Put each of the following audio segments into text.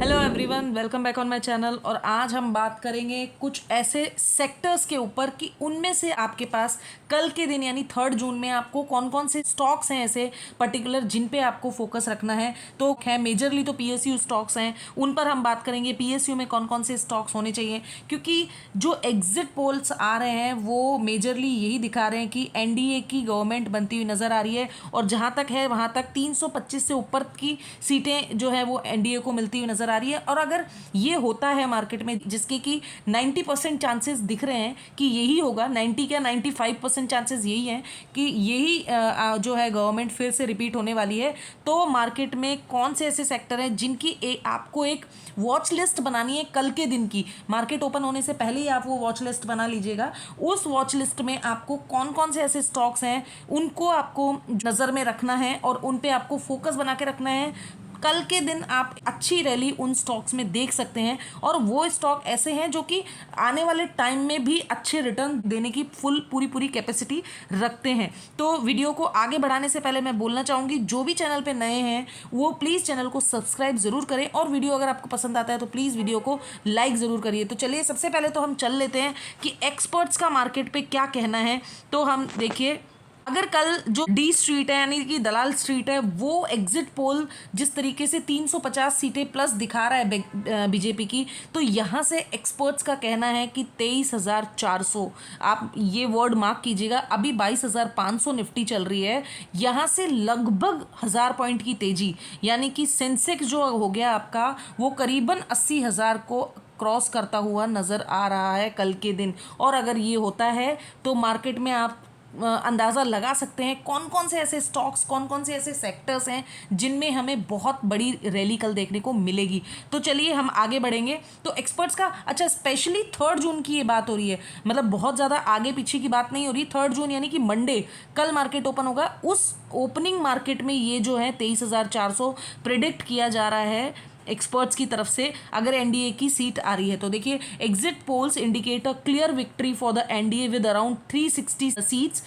Hello everyone, welcome back on my channel. और आज हम बात करेंगे कुछ ऐसे सेक्टर्स के ऊपर कि उनमें से आपके पास कल के दिन यानी 3 जून में आपको कौन कौन से स्टॉक्स हैं ऐसे पर्टिकुलर जिन पे आपको फोकस रखना है। तो है मेजरली तो पीएसयू स्टॉक्स हैं, उन पर हम बात करेंगे। पीएसयू में कौन कौन से स्टॉक्स होने चाहिए, क्योंकि जो एग्जिट पोल्स आ रहे हैं वो मेजरली यही दिखा रहे हैं कि एनडीए की गवर्नमेंट बनती हुई नजर आ रही है। और जहां तक है वहां तक 325 से ऊपर की सीटें जो है वो एनडीए को मिलती हुई नजर आ रही है। और अगर ये होता है मार्केट में, जिसके कि 90% चांसेस दिख रहे हैं कि यही होगा, 90 क्या 95% चांसेस यही हैं कि यही जो है गवर्नमेंट फिर से रिपीट होने वाली है। तो मार्केट में कौन से ऐसे सेक्टर हैं जिनकी आपको एक वॉच लिस्ट बनानी है कल के दिन की। मार्केट ओपन होने से पहले ही आप वो वॉच लिस्ट बना लीजिएगा। उस वॉच लिस्ट में आपको कौन कौन से ऐसे स्टॉक्स हैं उनको आपको नज़र में रखना है और उन पे आपको फोकस बना के रखना है। कल के दिन आप अच्छी रैली उन स्टॉक्स में देख सकते हैं और वो स्टॉक ऐसे हैं जो कि आने वाले टाइम में भी अच्छे रिटर्न देने की पूरी कैपेसिटी रखते हैं। तो वीडियो को आगे बढ़ाने से पहले मैं बोलना चाहूँगी, जो भी चैनल पे नए हैं वो प्लीज़ चैनल को सब्सक्राइब ज़रूर करें और वीडियो अगर आपको पसंद आता है तो प्लीज़ वीडियो को लाइक ज़रूर करिए। तो चलिए सबसे पहले तो हम चल लेते हैं कि एक्सपर्ट्स का मार्केट पे क्या कहना है। तो हम देखिए, अगर कल जो डी स्ट्रीट है यानी कि दलाल स्ट्रीट है वो एग्जिट पोल जिस तरीके से 350 सीटें प्लस दिखा रहा है बीजेपी की, तो यहाँ से एक्सपर्ट्स का कहना है कि 23,400, आप ये वर्ड मार्क कीजिएगा। अभी 22,500 निफ्टी चल रही है, यहाँ से लगभग 1000 पॉइंट की तेजी, यानी कि सेंसेक्स जो हो गया आपका वो करीबन 80,000 को क्रॉस करता हुआ नज़र आ रहा है कल के दिन। और अगर ये होता है तो मार्केट में आप अंदाज़ा लगा सकते हैं कौन कौन से ऐसे स्टॉक्स, कौन कौन से ऐसे सेक्टर्स हैं जिनमें हमें बहुत बड़ी रैली कल देखने को मिलेगी। तो चलिए हम आगे बढ़ेंगे। तो एक्सपर्ट्स का, अच्छा स्पेशली 3 जून की ये बात हो रही है, मतलब बहुत ज़्यादा आगे पीछे की बात नहीं हो रही। 3 जून यानी कि मंडे, कल मार्केट ओपन होगा, उस ओपनिंग मार्केट में ये जो है 23,400 प्रिडिक्ट किया जा रहा है एक्सपर्ट्स की तरफ से अगर एनडीए की सीट आ रही है। तो देखिए, exit polls indicate a clear victory for the NDA with around 360 seats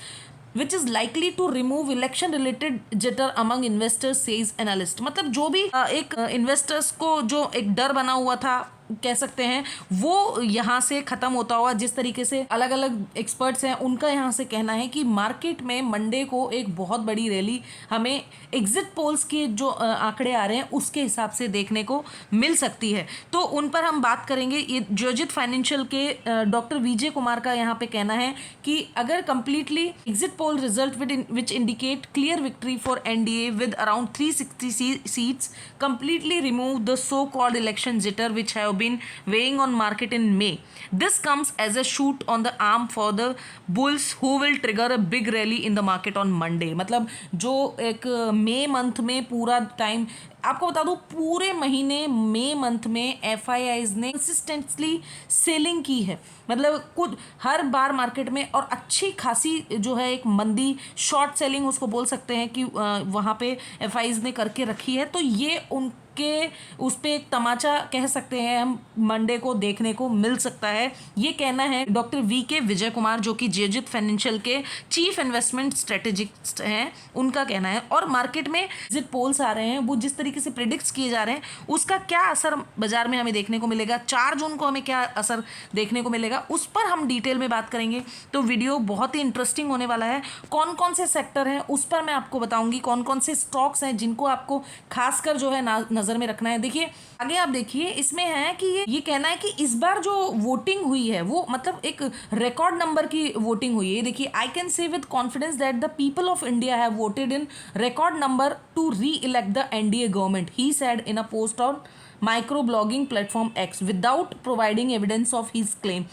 which is likely to remove election related jitter among investors, says analyst. मतलब जो भी एक इन्वेस्टर्स को जो एक डर बना हुआ था कह सकते हैं, वो यहाँ से ख़त्म होता हुआ, जिस तरीके से अलग अलग एक्सपर्ट्स हैं उनका यहाँ से कहना है कि मार्केट में मंडे को एक बहुत बड़ी रैली हमें एग्जिट पोल्स के जो आंकड़े आ रहे हैं उसके हिसाब से देखने को मिल सकती है। तो उन पर हम बात करेंगे। ये जियोजित फाइनेंशियल के डॉक्टर विजय कुमार का यहाँ पे कहना है कि अगर completely exit poll result which indicate clear victory for NDA with around 360 seats completely remove the so-called election jitter which have been weighing on market in May. This comes as a shoot on the arm for the bulls who will trigger a big rally in the market on Monday. मतलब जो एक मई month में पूरा time, आपको बता दूं पूरे महीने मई मंथ में एफआईआईज ने कंसिस्टेंटली सेलिंग की है। मतलब कुछ हर बार मार्केट में और अच्छी खासी जो है एक मंदी, शॉर्ट सेलिंग उसको बोल सकते हैं कि वहाँ पे एफआईआईज ने करके रखी है। तो ये उनके उस पर एक तमाचा कह सकते हैं हम मंडे को देखने को मिल सकता है। ये कहना है डॉक्टर वी के विजय कुमार जो कि जियोजित फाइनेंशियल के चीफ इन्वेस्टमेंट स्ट्रेटेजिस्ट हैं, उनका कहना है। और मार्केट में एग्जिट पोल्स आ रहे हैं वो जिस तरीके से प्रिडिक्ट किए जा रहे हैं उसका क्या असर बाजार में हमें देखने को मिलेगा, 4 जून को हमें क्या असर देखने को मिलेगा, उस पर हम डिटेल में बात करेंगे। तो वीडियो बहुत ही इंटरेस्टिंग होने वाला है। कौन कौन से सेक्टर हैं उस पर मैं आपको बताऊंगी, कौन कौन से स्टॉक्स हैं जिनको आपको खासकर जो है नजर में रखना है। देखिए आगे आप देखिए, इसमें है कि ये कहना है कि इस बार जो वोटिंग हुई है वो मतलब एक रिकॉर्ड नंबर की वोटिंग हुई है। देखिए, I can say with confidence that the people of India have voted in record number to re elect the NDA government, he said in a post on microblogging platform X without providing evidence of his claim.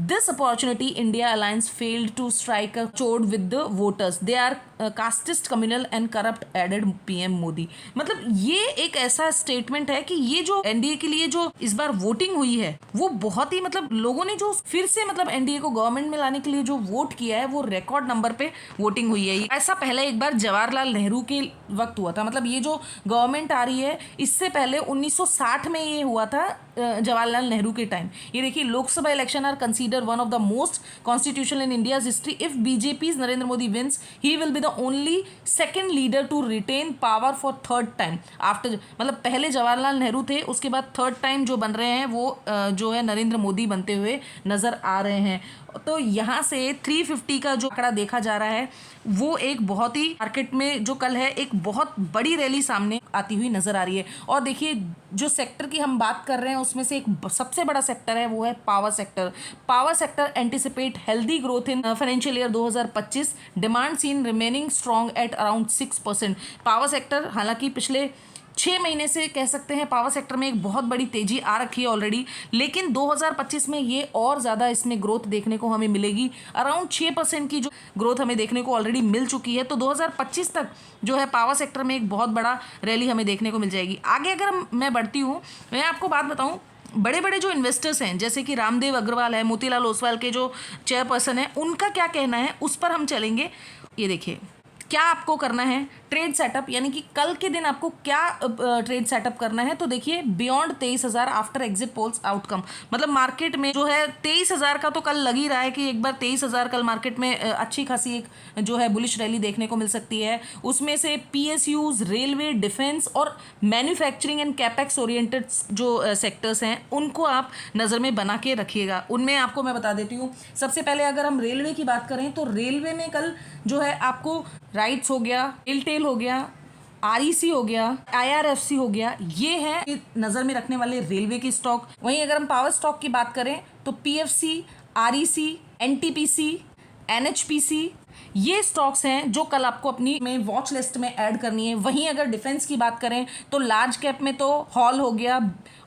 This opportunity India Alliance failed to strike a chord with the voters. They are casteist, communal and corrupt, added PM Modi. मतलब ये एक ऐसा statement है कि ये जो NDA के लिए जो इस बार वोटिंग हुई है वो बहुत ही, मतलब लोगों ने जो फिर से मतलब एनडीए को गवर्नमेंट में लाने के लिए जो वोट किया है वो रिकॉर्ड नंबर पे वोटिंग हुई है। ऐसा पहले एक बार जवाहरलाल नेहरू के वक्त हुआ था। मतलब ये जो गवर्नमेंट आ रही है इससे पहले 1960 1960 में ये हुआ था जवाहरलाल नेहरू के टाइम। ये देखिए, Lok Sabha election are consider one of the most constitutional in India's history. If BJP Narendra Modi wins he will be the only second leader to retain power for third time after, मतलब पहले जवाहरलाल नेहरू थे, उसके बाद थर्ड टाइम जो बन रहे हैं वो जो है नरेंद्र मोदी बनते हुए नजर आ रहे हैं। तो यहाँ से 350 का जो आंकड़ा देखा जा रहा है वो एक बहुत ही मार्केट में जो कल है एक बहुत बड़ी रैली सामने आती हुई नजर आ रही है। और देखिए, जो सेक्टर की हम बात कर रहे हैं उसमें से एक सबसे बड़ा सेक्टर है वो है power sector. Power sector anticipate healthy growth in financial year 2025, demand seen remaining strong at around 6%। Power sector हालांकि पिछले 6 महीने से कह सकते हैं पावर सेक्टर में एक बहुत बड़ी तेजी आ रखी है ऑलरेडी, लेकिन 2025 में ये और ज़्यादा इसमें ग्रोथ देखने को हमें मिलेगी। अराउंड 6% की जो ग्रोथ हमें देखने को ऑलरेडी मिल चुकी है, तो 2025 तक जो है पावर सेक्टर में एक बहुत बड़ा रैली हमें देखने को मिल जाएगी। आगे अगर मैं बढ़ती हूँ, मैं आपको बात बताऊँ, बड़े बड़े जो इन्वेस्टर्स हैं जैसे कि रामदेव अग्रवाल है, मोतीलाल ओसवाल के जो चेयरपर्सन है, उनका क्या कहना है उस पर हम चलेंगे। ये देखिए, क्या आपको करना है ट्रेड सेटअप, यानी कि कल के दिन आपको क्या ट्रेड सेटअप करना है। तो देखिए, beyond 23,000 after exit polls outcome, मतलब मार्केट में जो है 23,000 का तो कल लग ही रहा है कि एक बार 23,000 कल मार्केट में अच्छी खासी एक जो है बुलिश रैली देखने को मिल सकती है। उसमें से पीएसयूज, रेलवे, डिफेंस और मैन्युफैक्चरिंग एंड कैपेक्स ओरिएंटेड जो सेक्टर्स हैं उनको आप नज़र में बना के रखिएगा। उनमें आपको मैं बता देती हूँ, सबसे पहले अगर हम रेलवे की बात करें तो रेलवे में कल जो है आपको राइट्स हो गया, रेलटेल हो गया, आरईसी हो गया, आईआरएफसी हो गया, ये है नज़र में रखने वाले रेलवे की स्टॉक। वहीं अगर हम पावर स्टॉक की बात करें तो पीएफसी, आरईसी, एनटीपीसी, एनएचपीसी, ये स्टॉक्स हैं जो कल आपको अपनी में वॉच लिस्ट में ऐड करनी है। वहीं अगर डिफेंस की बात करें तो लार्ज कैप में तो हॉल हो गया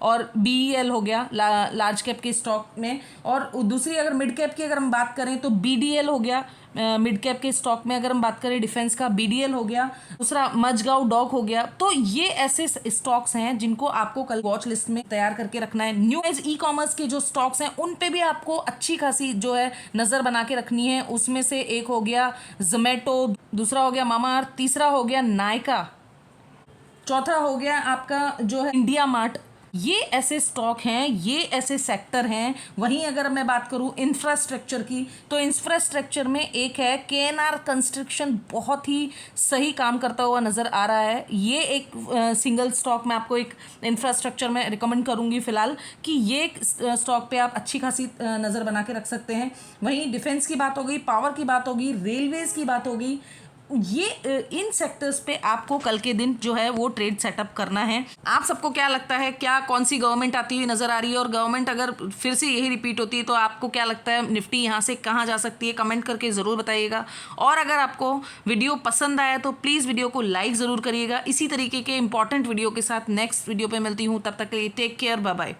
और बीईएल हो गया लार्ज कैप के स्टॉक में, और दूसरी अगर मिड कैप की अगर हम बात करें तो बीडीएल हो गया। मिड कैप के स्टॉक में अगर हम बात करें डिफेंस का, बीडीएल हो गया, दूसरा मजगांव डॉक हो गया। तो ये ऐसे स्टॉक्स हैं जिनको आपको कल वॉच लिस्ट में तैयार करके रखना है। न्यू एज ई कॉमर्स के जो स्टॉक्स हैं उन पे भी आपको अच्छी खासी जो है नजर बना के रखनी है। उसमें से एक हो गया जोमेटो, दूसरा हो गया मामाअर्थ, तीसरा हो गया नायका, चौथा हो गया आपका जो है इंडिया मार्ट। ये ऐसे स्टॉक हैं, ये ऐसे सेक्टर हैं। वहीं अगर मैं बात करूं इंफ्रास्ट्रक्चर की तो इंफ्रास्ट्रक्चर में एक है केएनआर कंस्ट्रक्शन, बहुत ही सही काम करता हुआ नज़र आ रहा है। ये एक सिंगल स्टॉक मैं आपको एक इंफ्रास्ट्रक्चर में रिकमेंड करूंगी फिलहाल कि ये स्टॉक पे आप अच्छी खासी नज़र बना के रख सकते हैं। वहीं डिफेंस की बात हो गई, पावर की बात होगी, रेलवेज़ की बात होगी, ये इन सेक्टर्स पे आपको कल के दिन जो है वो ट्रेड सेटअप करना है। आप सबको क्या लगता है, क्या कौन सी गवर्नमेंट आती हुई नजर आ रही है, और गवर्नमेंट अगर फिर से यही रिपीट होती है तो आपको क्या लगता है निफ्टी यहाँ से कहाँ जा सकती है, कमेंट करके ज़रूर बताइएगा। और अगर आपको वीडियो पसंद आया तो प्लीज़ वीडियो को लाइक ज़रूर करिएगा। इसी तरीके के इंपॉर्टेंट वीडियो के साथ नेक्स्ट वीडियो पर मिलती हूँ, तब तक के लिए टेक केयर, बाय बाय।